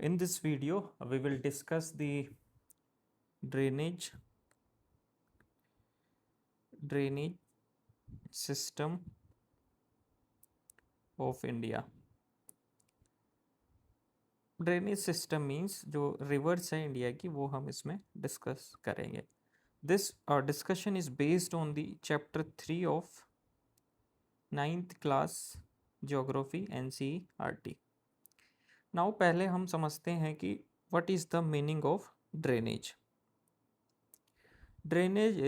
In this video, we will discuss the drainage system of India. Drainage system means जो reverse है India की वो हम इसमें डिस्कस करेंगे. This discussion is based on the chapter 3 of 9th class geography NCERT. Now पहले हम समझते हैं कि what is the meaning of drainage. Drainage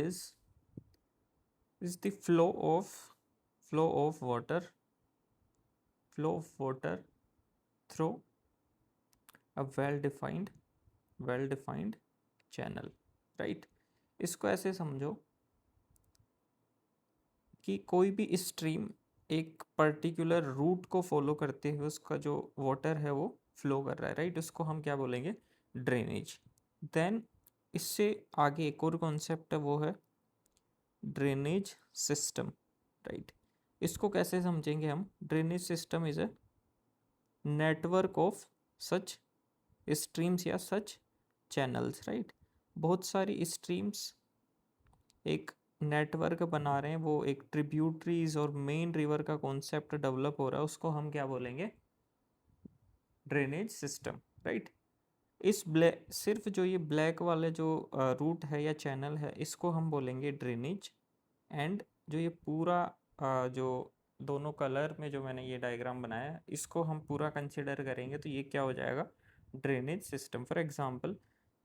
is the flow of water through a well defined channel, right. इसको ऐसे समझो कि कोई भी स्ट्रीम एक पर्टिकुलर रूट को फॉलो करते हुए उसका जो वाटर है वो फ्लो कर रहा है, राइट. उसको हम क्या बोलेंगे, ड्रेनेज. देन इससे आगे एक और कॉन्सेप्ट है, वो है ड्रेनेज सिस्टम, राइट. इसको कैसे समझेंगे हम. Drainage system is a network of such streams या सच चैनल्स, राइट. बहुत सारी स्ट्रीम्स एक नेटवर्क बना रहे हैं, वो एक ट्रिब्यूटरीज और मेन रिवर का कॉन्सेप्ट डेवलप हो रहा है, उसको हम क्या बोलेंगे, ड्रेनेज सिस्टम, राइट. इस ब्लैक सिर्फ जो ये ब्लैक वाले जो रूट है या चैनल है इसको हम बोलेंगे ड्रेनेज. एंड जो ये पूरा जो दोनों कलर में जो मैंने ये डायग्राम बनाया है इसको हम पूरा कंसिडर करेंगे तो ये क्या हो जाएगा, ड्रेनेज सिस्टम. फॉर एग्जांपल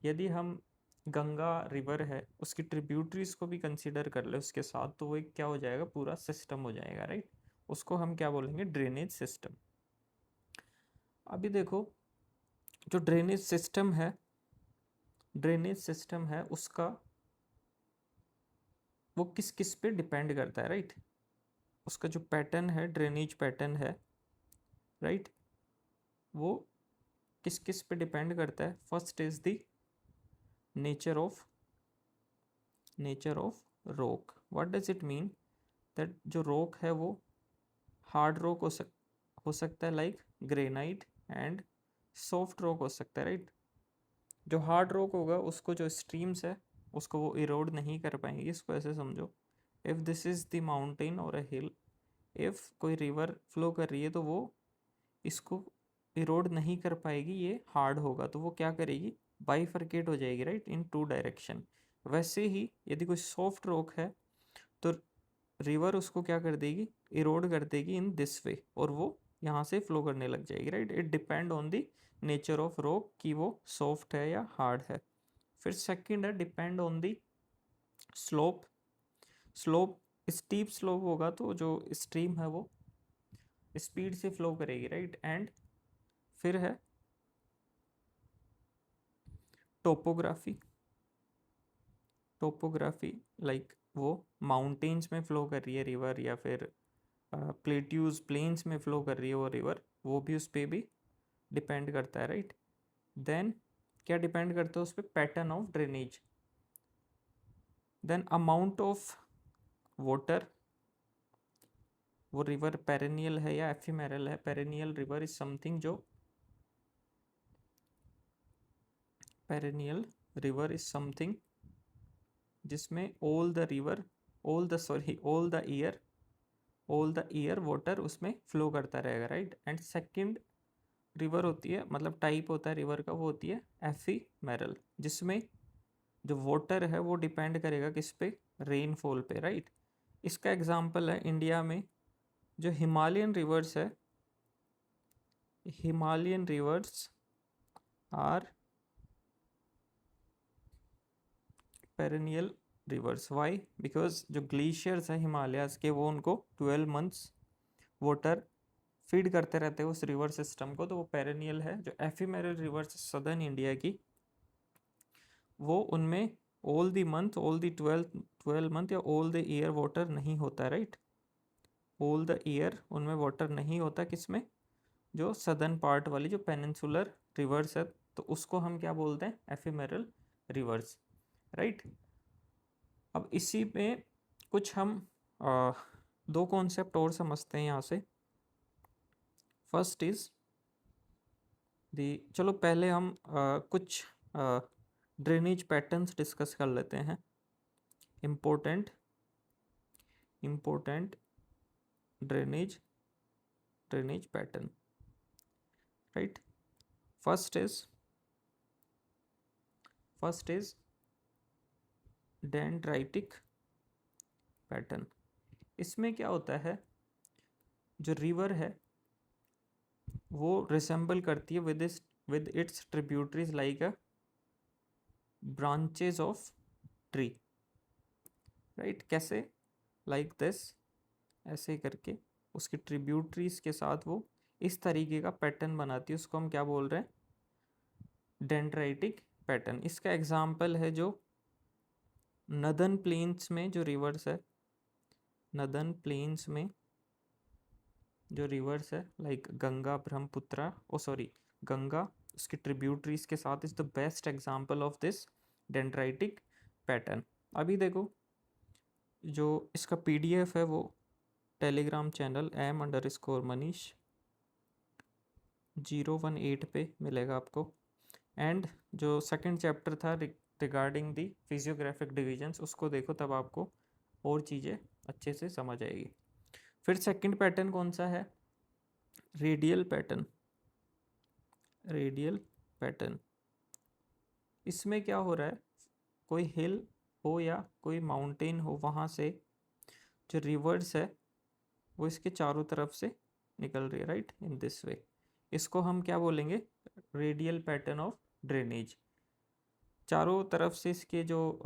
यदि हम गंगा रिवर है उसकी ट्रिब्यूटरीज को भी कंसिडर कर ले उसके साथ तो वो एक क्या हो जाएगा, पूरा सिस्टम हो जाएगा, राइट. उसको हम क्या बोलेंगे, ड्रेनेज सिस्टम. अभी देखो जो ड्रेनेज सिस्टम है उसका वो किस किस पे डिपेंड करता है, राइट. उसका जो पैटर्न है, ड्रेनेज पैटर्न है, राइट, वो किस किस पे डिपेंड करता है. First is the nature of rock. What does it mean, that जो रॉक है वो हार्ड रॉक हो सकता है like granite, and soft rock हो सकता है, राइट. जो हार्ड रॉक होगा उसको जो स्ट्रीम्स है उसको वो इरोड नहीं कर पाएंगे. इसको ऐसे समझो, if this is the mountain और अ हिल, इफ़ कोई रिवर फ्लो कर रही है तो वो इसको इरोड नहीं कर पाएगी, ये हार्ड होगा तो वो क्या करेगी, बाइफरकेट हो जाएगी, राइट, इन टू डायरेक्शन. वैसे ही यदि कोई सॉफ्ट रॉक है तो रिवर उसको क्या कर देगी, इरोड कर देगी इन दिस वे, और वो यहाँ से फ्लो करने लग जाएगी, right. It depend on the nature of rock कि वो सॉफ्ट है या हार्ड है. फिर सेकंड है depend on the slope. Slope steep slope होगा तो जो स्ट्रीम है वो स्पीड से फ्लो करेगी, राइट. एंड फिर है टोपोग्राफी. लाइक वो माउंटेन्स में फ्लो कर रही है रिवर या फिर प्लेट्यूज प्लेन्स में फ्लो कर रही है वो रिवर, वो भी उस पर भी डिपेंड करता है, राइट. देन क्या डिपेंड करता है उस पर, pattern of drainage. Then amount of water, वो रिवर पेरेनियल है या एफिमेरल है. पेरेनियल रिवर इज समथिंग जो पेरेनियल रिवर इज समथिंग जिसमें all the river all the sorry all the year water उसमें फ्लो करता रहेगा, राइट. एंड सेकंड रिवर होती है, मतलब टाइप होता है रिवर का, वो होती है एफिमेरल, जिसमें जो वाटर है वो डिपेंड करेगा किस पे, रेनफॉल पे, राइट. इसका एग्जांपल है इंडिया में जो Himalayan rivers are perennial rivers. Why, because जो ग्लेशियर्स हैं हिमालयाज के वो उनको 12 मंथ्स वाटर फीड करते रहते हैं उस रिवर सिस्टम को, तो वो पेरेनियल है. जो एफिमेरल रिवर्स सदर्न इंडिया की, वो उनमें ऑल द 12 मंथ या ऑल द ईयर वाटर नहीं होता, राइट. ऑल द ईयर उनमें वाटर नहीं होता, किसमें, जो सदर्न पार्ट वाली जो पेनिनसुलर रिवर्स है, तो उसको हम क्या बोलते हैं, एफिमेरल रिवर्स, राइट. अब इसी में कुछ हम दो कॉन्सेप्ट और समझते हैं यहाँ से. फर्स्ट इज दी चलो पहले हम कुछ ड्रेनेज पैटर्न्स डिस्कस कर लेते हैं। Important drainage pattern, right. First is dendritic pattern. इसमें क्या होता है, जो रिवर है वो रिसेंबल करती है with its tributaries like a branches of tree, right. कैसे? लाइक दिस, ऐसे करके उसकी ट्रिब्यूटरीज के साथ वो इस तरीके का पैटर्न बनाती है, उसको हम क्या बोल रहे हैं, डेंड्राइटिक पैटर्न। इसका एग्जाम्पल है जो नदर्न प्लेन्स में जो रिवर्स है, नदर्न प्लेन्स में जो रिवर्स है लाइक गंगा, ब्रह्मपुत्रा, ओ सॉरी गंगा, उसकी ट्रिब्यूटरीज के साथ is the best example of this dendritic pattern. अभी देखो जो इसका पीडीएफ है वो टेलीग्राम चैनल m_Manish018 पे मिलेगा आपको। एंड जो सेकंड चैप्टर था रिगार्डिंग दी फिजियोग्राफिक डिविजन्स, उसको देखो, तब आपको और चीज़ें अच्छे से समझ आएगी। फिर सेकंड पैटर्न कौन सा है, रेडियल पैटर्न। रेडियल पैटर्न, इसमें क्या हो रहा है, कोई हिल हो या कोई माउंटेन हो, वहाँ से जो रिवर्स है वो इसके चारों तरफ से निकल रही है, राइट, इन दिस वे। इसको हम क्या बोलेंगे, रेडियल पैटर्न ऑफ ड्रेनेज। चारों तरफ से इसके जो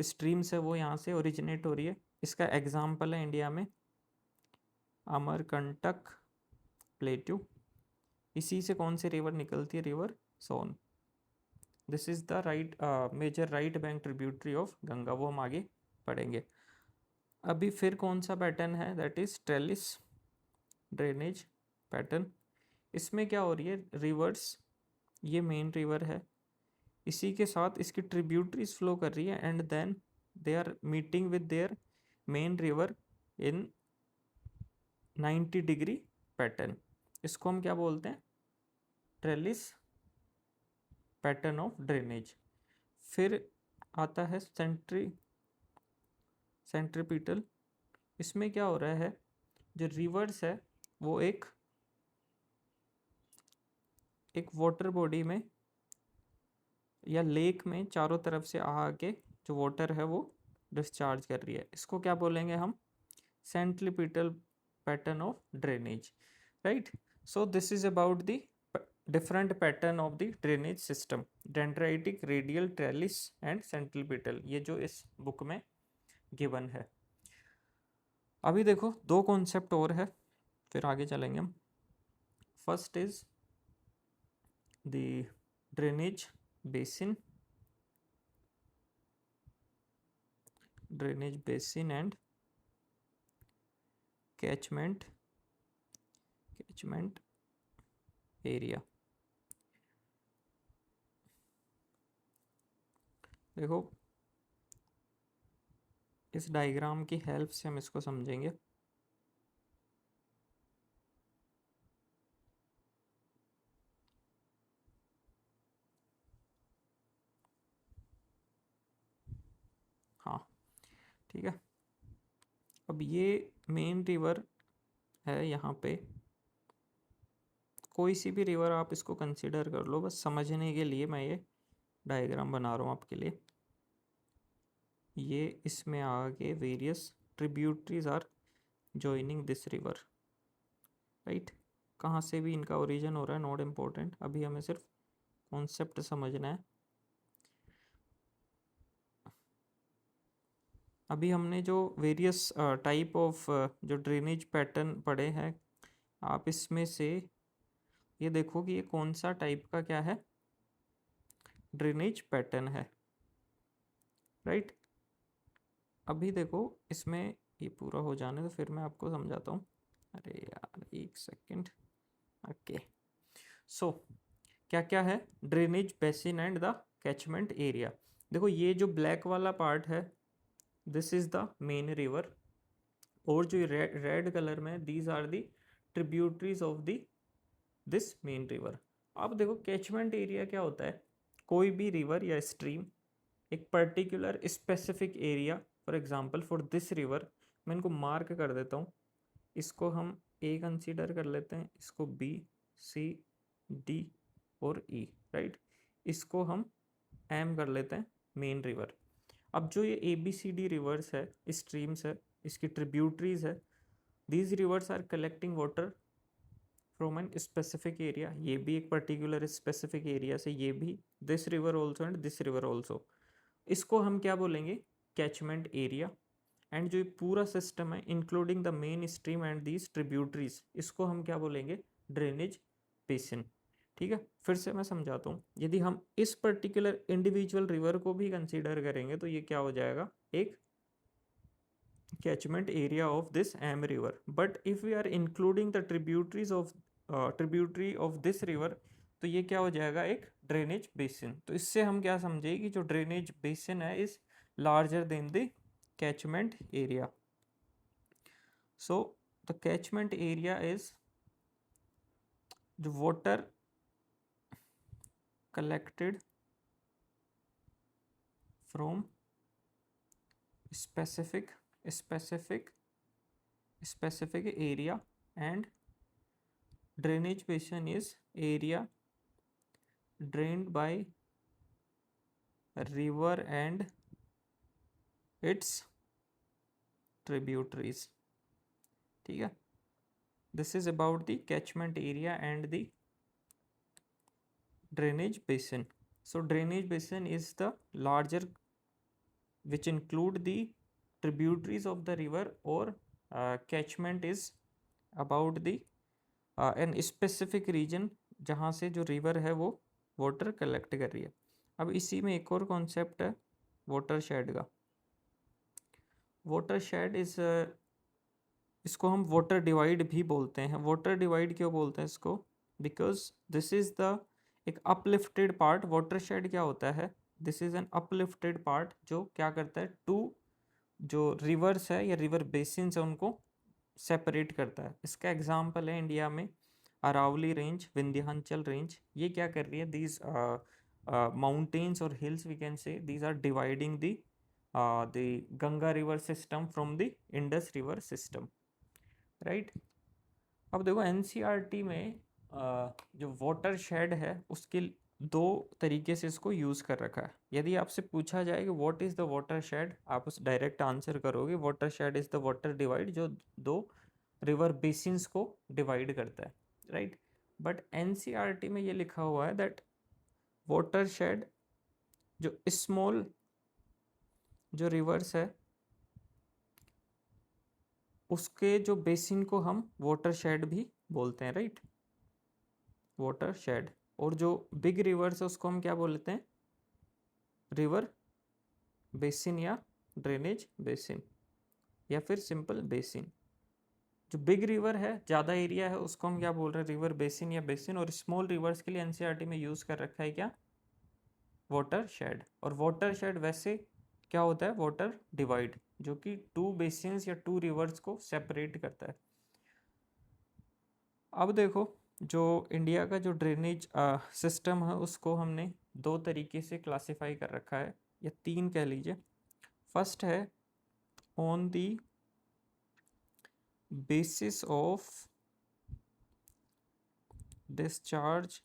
स्ट्रीम्स है वो यहाँ से ओरिजिनेट हो रही है। इसका एग्जाम्पल है इंडिया में अमरकंटक प्लेट्यू। इसी से कौन सी रिवर निकलती है, river Son. This is the right major right bank tributary of Ganga, वो हम आगे पढ़ेंगे। अभी फिर कौन सा पैटर्न है, that is trellis drainage pattern. इसमें क्या हो रही है, रिवर्स, ये मेन रिवर है, इसी के साथ इसकी ट्रिब्यूटरीज फ्लो कर रही है and then they are meeting with their main river in 90 degree pattern. इसको हम क्या बोलते हैं, ट्रेलिस पैटर्न ऑफ ड्रेनेज। फिर आता है सेंट्रीपिटल। इसमें क्या हो रहा है, जो रिवर्स है वो एक वाटर बॉडी में या लेक में चारों तरफ से आके जो वाटर है वो डिस्चार्ज कर रही है। इसको क्या बोलेंगे हम, centripetal pattern of drainage, right. So this is about the different pattern of the drainage system, dendritic, radial, trellis and centripetal, ये जो इस बुक में गिवन है। अभी देखो दो कॉन्सेप्ट और है, फिर आगे चलेंगे हम। First is the drainage basin, and catchment area. देखो इस डायग्राम की हेल्प से हम इसको समझेंगे। हाँ ठीक है, अब ये मेन रिवर है, यहाँ पे कोई सी भी रिवर आप इसको कंसीडर कर लो, बस समझने के लिए मैं ये डायग्राम बना रहा हूँ आपके लिए। ये इसमें आगे various tributaries are joining this river, right. कहाँ से भी इनका ओरिजिन हो रहा है नॉट इम्पोर्टेंट, अभी हमें सिर्फ कॉन्सेप्ट समझना है। अभी हमने जो वेरियस टाइप ऑफ जो ड्रेनेज पैटर्न पढ़े हैं, आप इसमें से ये देखो कि ये कौन सा टाइप का क्या है, ड्रेनेज पैटर्न है, राइट। अभी देखो इसमें ये पूरा हो जाने तो फिर मैं आपको समझाता हूँ। अरे यार एक सेकंड, ओके। सो क्या क्या है, drainage basin and the catchment area. देखो ये जो ब्लैक वाला पार्ट है, this is the main river, और जो रेड कलर में, these are the tributaries of the this main river. अब देखो कैचमेंट एरिया क्या होता है, कोई भी रिवर या स्ट्रीम एक particular specific area, for example for this river, मैं इनको मार्क कर देता हूँ, इसको हम ए कंसीडर कर लेते हैं, इसको बी, सी, डी और ई, राइट। इसको हम एम कर लेते हैं, मेन रिवर। अब जो ये A B C D rivers है, स्ट्रीम्स है, इसकी ट्रिब्यूटरीज है, these rivers are collecting water from an specific area, ये भी एक पर्टिकुलर स्पेसिफिक एरिया से, ये भी, this river also and this river also. इसको हम क्या बोलेंगे, कैचमेंट एरिया। एंड जो ये पूरा सिस्टम है including the main stream and these tributaries, इसको हम क्या बोलेंगे, ड्रेनेज बेसिन। ठीक है, फिर से मैं समझाता हूँ, यदि हम इस पर्टिकुलर इंडिविजुअल रिवर को भी कंसीडर करेंगे तो ये क्या हो जाएगा, एक catchment area of this am river, but if we are including the tributaries of tributary of this river, तो ये क्या हो जाएगा, एक ड्रेनेज बेसिन। तो इससे हम क्या समझे कि जो ड्रेनेज बेसिन है is larger than the catchment area. So the catchment area is जो water collected from specific specific area, and drainage basin is area drained by river and its tributaries। ठीक है, this is about the catchment area and the drainage basin। So drainage basin is the larger which include the tributaries of the river, or catchment is about the an specific region जहाँ से जो river है वो water collect कर रही है। अब इसी में एक और कॉन्सेप्ट है वाटर शेड का। वाटर शेड इज, इसको हम वाटर डिवाइड भी बोलते हैं। वाटर डिवाइड क्यों बोलते हैं इसको, बिकॉज दिस इज द एक अपलिफ्टेड पार्ट। वाटर शेड क्या होता है, this is an uplifted part जो क्या करता है, टू जो रिवर्स है या रिवर बेसिन है उनको सेपरेट करता है। इसका एग्जाम्पल है इंडिया में अरावली रेंज, विंध्याचल रेंज। ये क्या कर रही है, दीज माउंटेन्स और hills we can say these are dividing the the Ganga river system from the Indus river system, right. अब देखो एनसीईआरटी में जो वाटर शेड है उसके दो तरीके से इसको यूज़ कर रखा है। यदि आपसे पूछा जाए कि what is the water shade, आप उस डायरेक्ट आंसर करोगे water shade is the water divide जो दो रिवर बेसिन्स को डिवाइड करता है, राइट। बट एनसीईआरटी में ये लिखा हुआ है दैट वाटर शेड जो स्मॉल जो रिवर्स है उसके जो बेसिन को हम वाटर शेड भी बोलते हैं, राइट, वाटर शेड। और जो बिग रिवर्स है उसको हम क्या बोलते हैं, रिवर बेसिन या ड्रेनेज बेसिन या फिर सिंपल बेसिन। जो बिग रिवर है, ज़्यादा एरिया है, उसको हम क्या बोल रहे हैं, रिवर बेसिन या बेसिन। और स्मॉल रिवर्स के लिए एनसीईआरटी में यूज़ कर रखा है क्या, वाटर शेड। और वाटर शेड वैसे क्या होता है, वाटर डिवाइड, जो कि टू बेसिन्स या टू रिवर्स को सेपरेट करता है। अब देखो जो इंडिया का जो ड्रेनेज सिस्टम है उसको हमने दो तरीके से क्लासिफाई कर रखा है, या तीन कह लीजिए। फर्स्ट है on the basis of discharge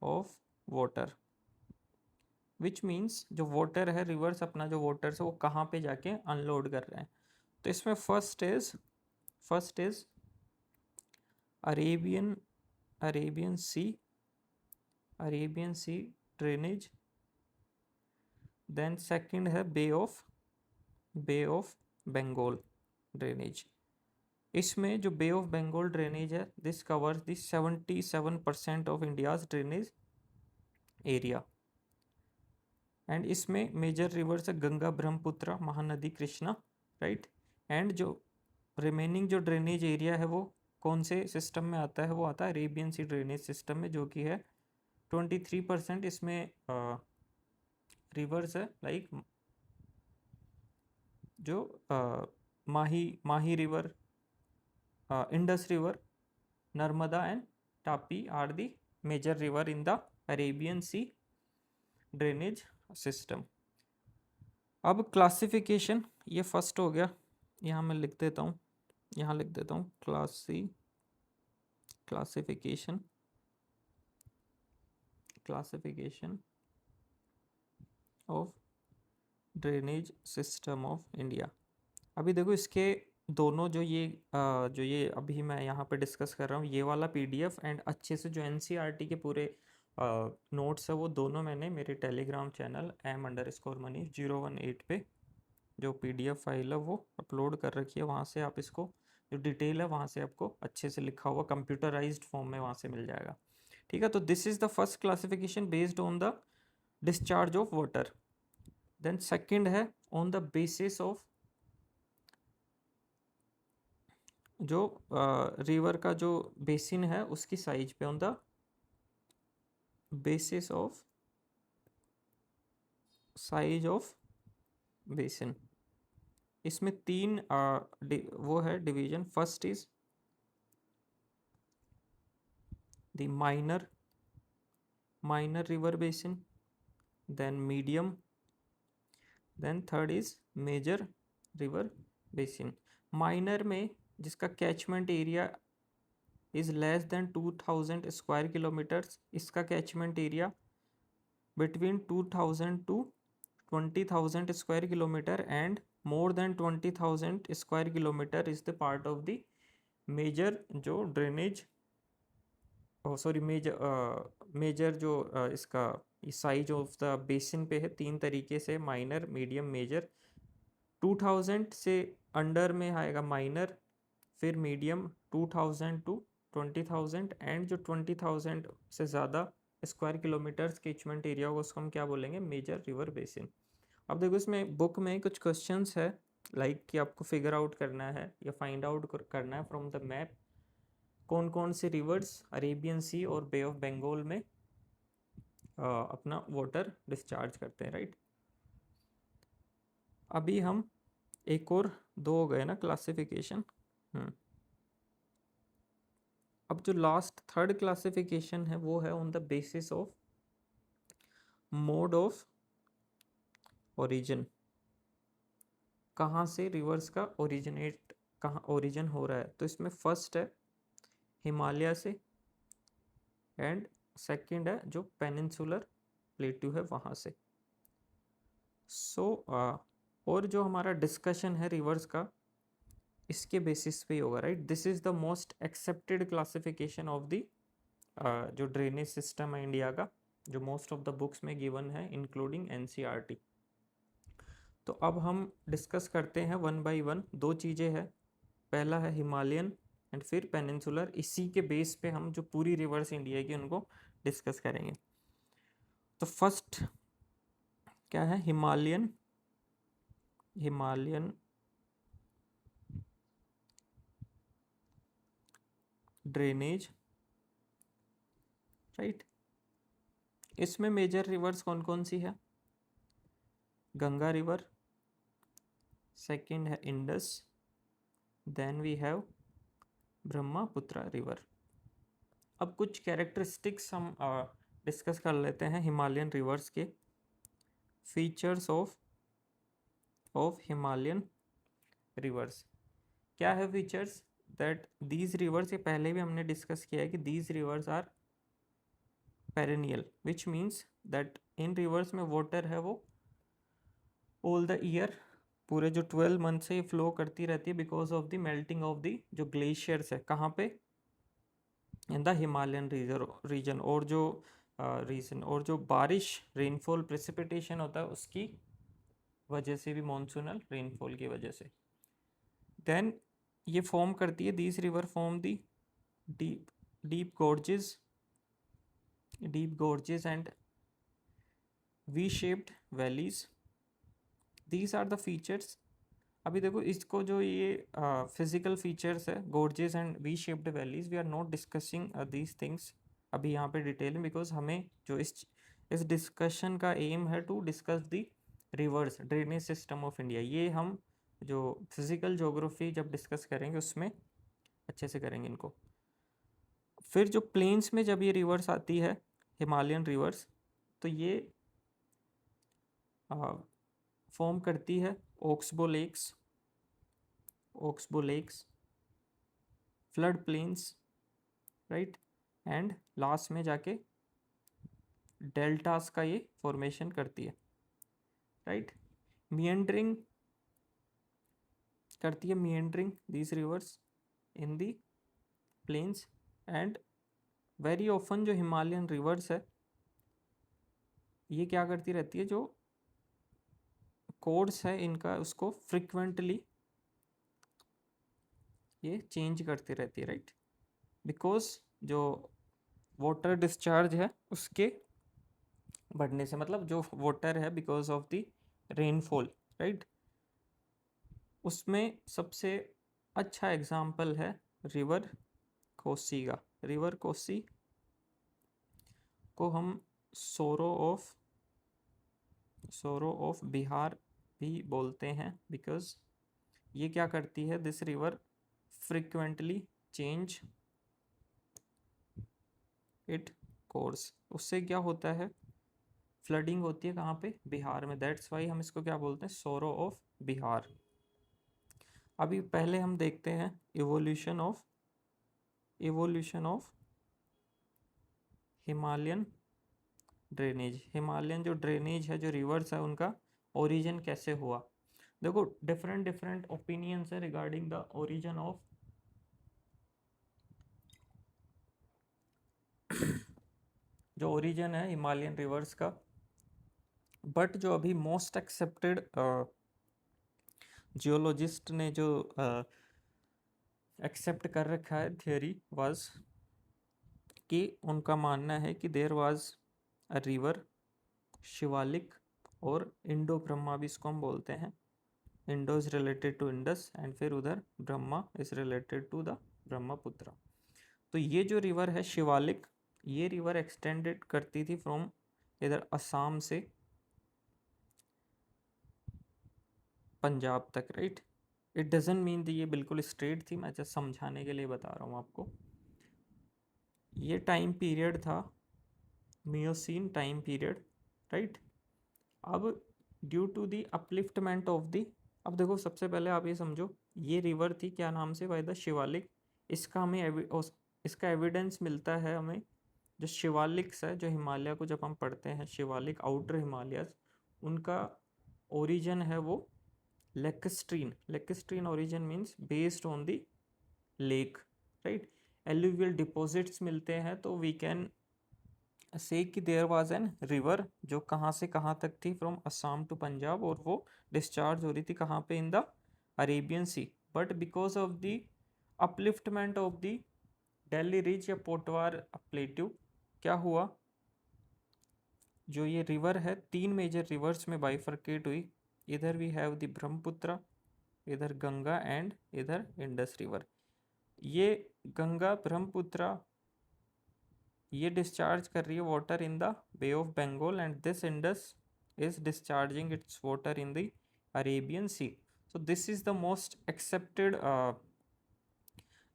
of water, which means जो वाटर है, रिवर्स अपना जो वाटर है वो कहाँ पे जाके अनलोड कर रहे हैं। तो इसमें first is Arabian sea drainage. Then second है बे ऑफ बंगाल ड्रेनेज। इसमें जो बे ऑफ बंगाल ड्रेनेज है, this covers the 77% of India's drainage area. And इसमें मेजर रिवर्स है गंगा, ब्रह्मपुत्र, महानदी, कृष्णा, राइट। एंड जो रिमेनिंग जो ड्रेनेज एरिया है वो कौन से सिस्टम में आता है, वो आता है अरेबियन सी ड्रेनेज सिस्टम में, जो कि है 23%। इसमें रिवर्स है लाइक जो Mahi river, Indus river, Narmada and Tapi are the major river in the Arabian sea drainage system. अब क्लासिफिकेशन, ये फर्स्ट हो गया, यहाँ मैं लिख देता हूँ, यहाँ लिख देता हूँ classification of drainage system of India. अभी देखो इसके दोनों जो ये अभी मैं यहाँ पे डिस्कस कर रहा हूँ, ये वाला पीडीएफ एंड अच्छे से जो एनसीईआरटी के पूरे नोट्स है वो दोनों मैंने मेरे टेलीग्राम चैनल m_manish018 पे जो पीडीएफ फाइल है वो अपलोड कर रखी है। वहाँ से आप इसको जो डिटेल है वहाँ से आपको अच्छे से लिखा हुआ कंप्यूटराइज्ड फॉर्म में वहाँ से मिल जाएगा। ठीक है, तो this is the first classification based on the discharge of water. Then second है ऑन द बेसिस ऑफ जो रिवर का जो बेसिन है उसकी साइज पे, on the basis of size of basin. इसमें तीन वो है division. First is the minor river basin, then medium, then third is major river basin. Minor में जिसका catchment area is less than 2000 square kilometers, इसका catchment area between 2000 to 20,000 square kilometer and more than 20,000 square kilometer is the part of the major जो drainage, sorry major जो इसका size of the basin पे है। तीन तरीके से, minor, medium, major. 2000 से अंडर में आएगा माइनर, फिर मीडियम 2000 टू 20,000 एंड जो 20,000 से ज़्यादा स्क्वायर किलोमीटर्स कैचमेंट एरिया होगा उसको हम क्या बोलेंगे, मेजर रिवर बेसिन। अब देखो इसमें बुक में कुछ क्वेश्चंस है लाइक कि आपको फिगर आउट करना है या फाइंड आउट करना है फ्रॉम द मैप कौन कौन से रिवर्स अरेबियन सी और बे ऑफ बंगाल में अपना वाटर डिस्चार्ज करते हैं, राइट। अभी हम एक और दो हो गए ना क्लासिफिकेशन। अब जो लास्ट थर्ड क्लासिफिकेशन है वो है on the basis of mode of origin. कहाँ से रिवर्स का ओरिजिनेट, कहाँ ओरिजिन हो रहा है। तो इसमें फर्स्ट है हिमालय से एंड सेकंड है जो पेनिनसुलर प्लेट्यू है वहाँ से। और जो हमारा डिस्कशन है रिवर्स का इसके बेसिस पे ही होगा, right. This is the most accepted classification of the जो ड्रेनेज सिस्टम है इंडिया का, जो मोस्ट ऑफ द बुक्स में गिवन है इंक्लूडिंग एनसीईआरटी। तो अब हम डिस्कस करते हैं वन बाय वन। दो चीज़ें हैं, पहला है हिमालयन एंड फिर पेनिनसुलर। इसी के बेस पे हम जो पूरी रिवर्स इंडिया की उनको डिस्कस करेंगे। तो फर्स्ट क्या है, हिमालयन ड्रेनेज, राइट। इसमें मेजर रिवर्स कौन कौन सी है, गंगा रिवर, सेकंड है Indus, then we have Brahmaputra river. अब कुछ कैरेक्टरिस्टिक्स हम डिस्कस कर लेते हैं हिमालयन रिवर्स के। फीचर्स ऑफ हिमालयन रिवर्स क्या है फीचर्स, दैट दीज रिवर्स, ये पहले भी हमने डिस्कस किया है कि these rivers are perennial, which means that in rivers में वाटर है वो ऑल द ईयर, पूरे जो 12 मंथ से फ्लो करती रहती है because of the melting of the जो ग्लेशियर्स है, कहाँ पे, इन द हिमालयन रीजन। और जो रीजन और जो बारिश रेनफॉल प्रेसिपिटेशन होता है उसकी वजह से भी, मॉनसूनल रेनफॉल की वजह से, देन ये फॉर्म करती है, these river form the deep gorges and V-shaped valleys. These are the features। अभी देखो इसको जो ये फिजिकल फीचर्स है, gorges and V shaped valleys, we are not discussing these things अभी यहाँ पे डिटेल में, बिकॉज हमें जो इस डिस्कशन का एम है to discuss the rivers drainage system of India. ये हम जो फिजिकल ज्योग्राफी जब डिस्कस करेंगे उसमें अच्छे से करेंगे इनको। फिर जो प्लेन्स में जब ये रिवर्स आती है, हिमालयन रिवर्स, तो ये फॉर्म करती है oxbow lakes, flood plains, right, and last में जाके डेल्टास का ये फॉर्मेशन करती है, राइट। मियंडरिंग करती है, meandering these rivers in the plains, and very often जो हिमालयन रिवर्स है ये क्या करती रहती है, जो कोर्स है इनका उसको फ्रिक्वेंटली ये चेंज करती रहती है, राइट, बिकॉज जो वाटर डिस्चार्ज है उसके बढ़ने से, मतलब जो वाटर है because of the rainfall, right. उसमें सबसे अच्छा एग्जाम्पल है रिवर कोसी का। रिवर कोसी को हम सोरो ऑफ बिहार भी बोलते हैं, बिकॉज ये क्या करती है, this river frequently change it course. उससे क्या होता है, फ्लडिंग होती है कहाँ पे, बिहार में, दैट्स वाई हम इसको क्या बोलते हैं, सोरो ऑफ बिहार। अभी पहले हम देखते हैं evolution of Himalayan drainage. Himalayan जो ड्रेनेज है, जो रिवर्स है, उनका ओरिजिन कैसे हुआ। देखो डिफरेंट ओपिनियंस है रिगार्डिंग द ओरिजिन ऑफ जो ओरिजिन है हिमालयन रिवर्स का, बट जो अभी मोस्ट एक्सेप्टेड जियोलॉजिस्ट ने जो एक्सेप्ट कर रखा है थियोरी वाज कि उनका मानना है कि there was a river Shivalik, और इंडो ब्रह्मा भी इसको हम बोलते हैं। Indo is related to Indus, and फिर उधर Brahma is related to the Brahmaputra. तो ये जो रिवर है शिवालिक, ये रिवर एक्सटेंडेड करती थी फ्रॉम इधर असम से पंजाब तक, राइट। इट डजेंट मीन ये बिल्कुल स्ट्रेट थी, मैं जस्ट समझाने के लिए बता रहा हूँ आपको। ये टाइम पीरियड था मियोसीन टाइम पीरियड, राइट। अब due to the upliftment of the, अब देखो सबसे पहले आप ये समझो, ये रिवर थी क्या नाम से, बाय द शिवालिक। इसका हमें इसका एविडेंस मिलता है हमें, जो शिवालिक्स है, जो हिमालय को जब हम पढ़ते हैं, शिवालिक आउटर हिमालयस, उनका ओरिजिन है वो lacustrine origin means based on the lake, right. Alluvial deposits मिलते हैं, तो वी कैन से कि देयर वाज एन रिवर जो कहाँ से कहाँ तक थी, फ्रॉम असम टू पंजाब, और वो डिस्चार्ज हो रही थी कहाँ पे, in the Arabian sea. But because of the upliftment of the Delhi ridge या पोटवार प्लेट्यू, क्या हुआ, जो ये रिवर है तीन मेजर रिवर्स में बाइफरकेट हुई। इधर वी हैव द ब्रह्मपुत्र, इधर गंगा, एंड इधर इंडस रिवर। ये गंगा ब्रह्मपुत्र ये डिस्चार्ज कर रही है water in the bay of Bengal, and this Indus is discharging its water in the Arabian sea. So this is the most accepted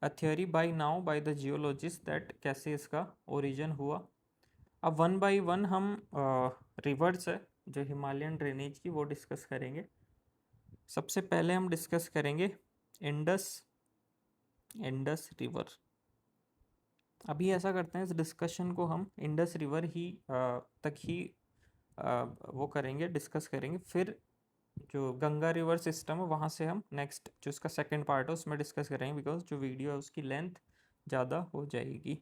theory by now by the geologist, that कैसे इसका origin हुआ। अब one by one हम rivers है जो Himalayan drainage की वो discuss करेंगे। सबसे पहले हम डिस्कस करेंगे इंडस रिवर। अभी ऐसा करते हैं, इस डिस्कशन को हम इंडस रिवर ही तक ही वो करेंगे, डिस्कस करेंगे। फिर जो गंगा रिवर सिस्टम है वहाँ से हम नेक्स्ट जो इसका सेकंड पार्ट है उसमें डिस्कस करेंगे, बिकॉज जो वीडियो है उसकी लेंथ ज़्यादा हो जाएगी।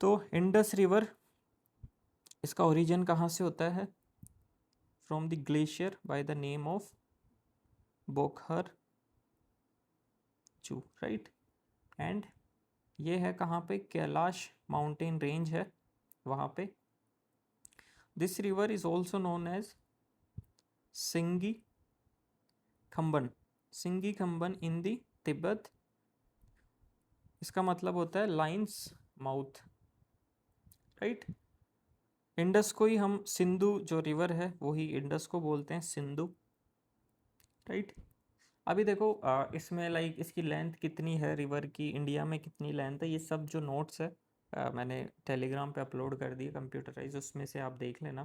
तो इंडस रिवर, इसका ओरिजिन कहाँ से होता है, from the glacier by the name of Bokhar Chu, right. And ये है कहाँ पे, कैलाश माउंटेन रेंज है वहाँ पे। This river is also known as Singi Khamban in the Tibet. इसका मतलब होता है लाइन्स माउथ, राइट। इंडस को ही हम सिंधु जो रिवर है वही इंडस को बोलते हैं सिंधु, राइट। अभी देखो इसमें लाइक इसकी लेंथ कितनी है रिवर की, इंडिया में कितनी लेंथ है, ये सब जो नोट्स है मैंने टेलीग्राम पे अपलोड कर दिए कंप्यूटराइज, उसमें से आप देख लेना।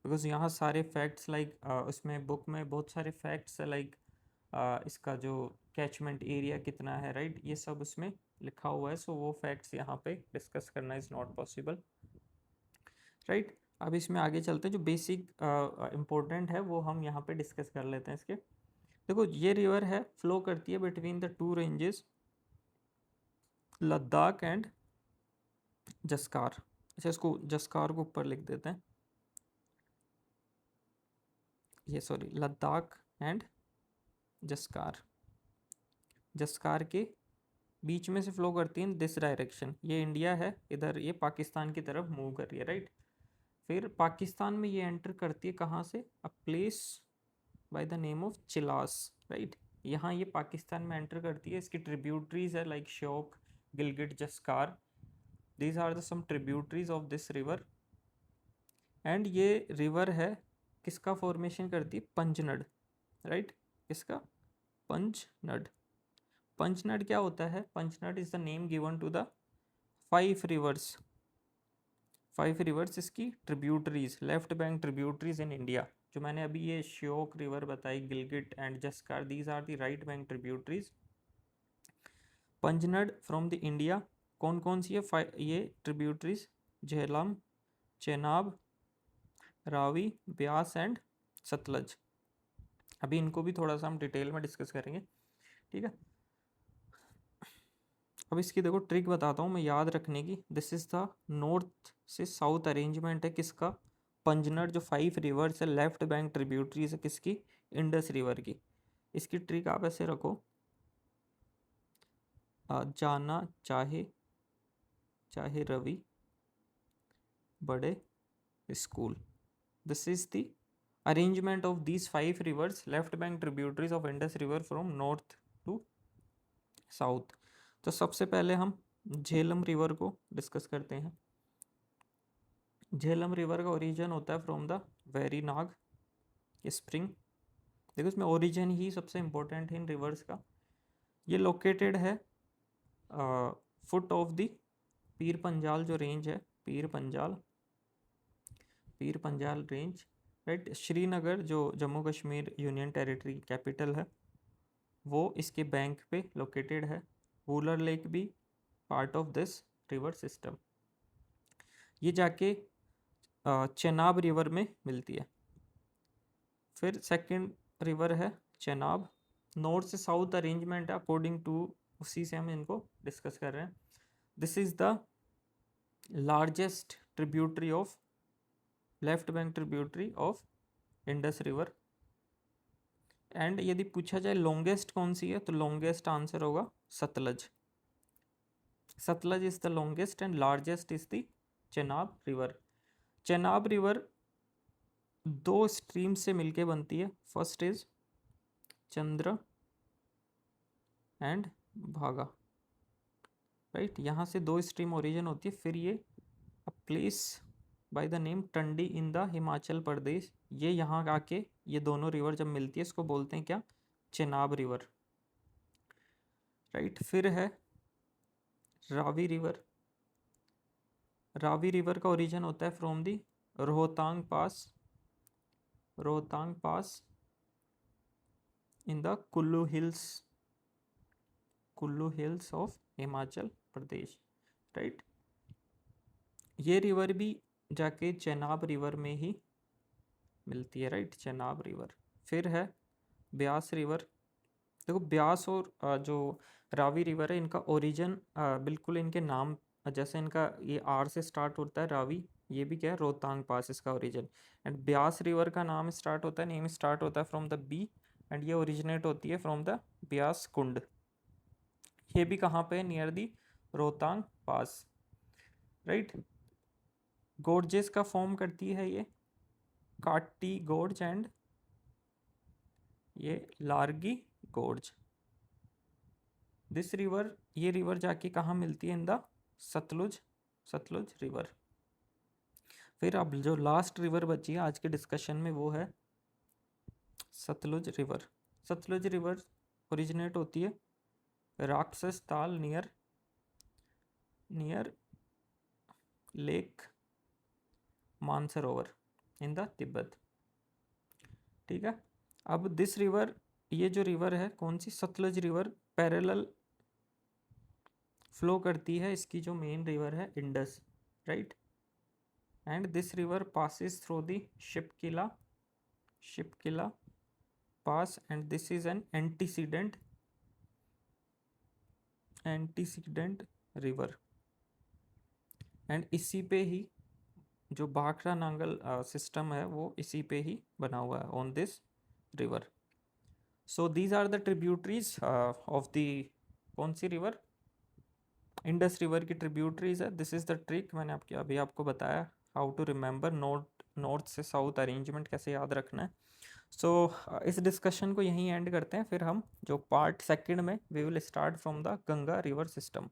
बिकॉज यहाँ सारे फैक्ट्स लाइक उसमें बुक में बहुत सारे फैक्ट्स है लाइक इसका जो कैचमेंट एरिया कितना है, राइट, ये सब उसमें लिखा हुआ है। सो वो फैक्ट्स यहाँ पे डिस्कस करना इज़ नॉट पॉसिबल, राइट। अब इसमें आगे चलते हैं, जो बेसिक इम्पोर्टेंट है वो हम यहाँ पे डिस्कस कर लेते हैं इसके। देखो ये रिवर है, फ्लो करती है between the two ranges Ladakh and Zanskar. अच्छा, इसको जस्कार को ऊपर लिख देते हैं, ये सॉरी, लद्दाख एंड जस्कार, जस्कार के बीच में से फ्लो करती है इन दिस डायरेक्शन। ये इंडिया है, इधर ये पाकिस्तान की तरफ मूव कर रही है, राइट। फिर पाकिस्तान में ये एंटर करती है कहाँ से, अ place by the name of Chilas, right. यहाँ ये पाकिस्तान में एंटर करती है। इसकी ट्रिब्यूटरीज है like Shyok, Gilgit, Zanskar, these are the some tributaries of this river. And ये रिवर है किसका फॉर्मेशन करती है, पंजनड, राइट। किसका, पंजनड। पंचनड क्या होता है, Panchnad is the name given to the 5 rivers, 5 rivers इसकी tributaries, left bank tributaries in India. जो मैंने अभी ये श्योक रिवर बताई, Gilgit and Zanskar, these are the right bank tributaries. Panjnad from the India, कौन कौन सी है ये ट्रिब्यूटरीज, झेलम, चेनाब, रावी, ब्यास एंड सतलज। अभी इनको भी थोड़ा सा हम डिटेल में डिस्कस करेंगे, ठीक है। अब इसकी देखो ट्रिक बताता हूँ मैं याद रखने की। दिस इज द नॉर्थ से साउथ अरेंजमेंट है किसका, पंजनड, जो 5 रिवर्स है, लेफ्ट बैंक ट्रिब्यूटरीज है किसकी, इंडस रिवर की। इसकी ट्रिक आप ऐसे रखो, जाना चाहे चाहे रवि बड़े school. This is the arrangement of these 5 rivers, left bank tributaries of Indus River from north to south। तो सबसे पहले हम झेलम रिवर को डिस्कस करते हैं। झेलम रिवर का ओरिजिन होता है फ्रॉम द वेरीनाग स्प्रिंग। देखो इसमें ओरिजिन ही सबसे इम्पोर्टेंट है इन रिवर्स का। ये लोकेटेड है foot of the Pir Panjal जो रेंज है, पीर पंजाल रेंज, राइट। श्रीनगर जो Jammu Kashmir union territory capital है, वो इसके बैंक पे लोकेटेड है। वूलर लेक भी part of this river system. ये जाके चेनाब रिवर में मिलती है। फिर सेकंड रिवर है चेनाब, नॉर्थ से साउथ अरेंजमेंट है अकॉर्डिंग टू, उसी से हम इनको डिस्कस कर रहे हैं। This is the largest tributary of, left bank tributary of Indus river. And यदि पूछा जाए लॉन्गेस्ट कौन सी है, तो लॉन्गेस्ट आंसर होगा Sutlej. Sutlej is the longest and largest is the Chenab river. Chenab river 2 stream से मिलके बनती है। First is Chandra and Bhaga, right. यहाँ से 2 स्ट्रीम ओरिजिन होती है। फिर ये a place by the name Tandi in the Himachal Pradesh, ये यहाँ आके ये दोनों रिवर जब मिलती है इसको बोलते हैं क्या, चेनाब रिवर, राइट। फिर है रावी रिवर। रावी रिवर का ओरिजिन होता है from the Rohtang pass, Rohtang pass in the Kullu hills of Himachal Pradesh, right. ये रिवर भी जाके चेनाब रिवर में ही मिलती है, राइट, चेनाब रिवर। फिर है ब्यास रिवर। देखो ब्यास और जो रावी रिवर है, इनका ओरिजिन बिल्कुल इनके नाम जैसे, इनका ये आर से स्टार्ट होता है रावी, ये भी क्या है, रोहतांग पास इसका ओरिजिन। एंड ब्यास रिवर का नाम स्टार्ट होता है, नेम स्टार्ट होता है फ्रॉम द बी, एंड ये ओरिजिनेट होती है फ्रॉम द ब्यास कुंड। ये भी कहाँ पे है, near the Rohtang pass, right. Gorges का फॉर्म करती है ये काटी गोर्ज एंड ये लार्गी गोर्ज। दिस रिवर, ये रिवर जाके कहाँ मिलती है, इन द सतलुज रिवर। फिर अब जो लास्ट रिवर बची है आज के डिस्कशन में वो है Sutlej river. Sutlej river originate होती है Rakshas Tal near lake Mansarovar in the Tibet. ठीक है, अब दिस रिवर, ये जो रिवर है कौन सी, सतलज रिवर पैरेलल फ्लो करती है, इसकी जो मेन रिवर है Indus, right. And this river passes through the Shipki La pass and this is an antecedent river. And इसी पे ही जो भाखड़ा नांगल सिस्टम है वो इसी पे ही बना हुआ है, on this river. So these are the tributaries of the कौन सी रिवर, इंडस रिवर की ट्रिब्यूटरीज है। दिस इज द ट्रिक, मैंने अभी आपको बताया हाउ टू रिमेंबर नॉर्थ से साउथ अरेंजमेंट कैसे याद रखना है। सो इस डिस्कशन को यहीं एंड करते हैं, फिर हम जो पार्ट सेकंड में we will start from the Ganga river system.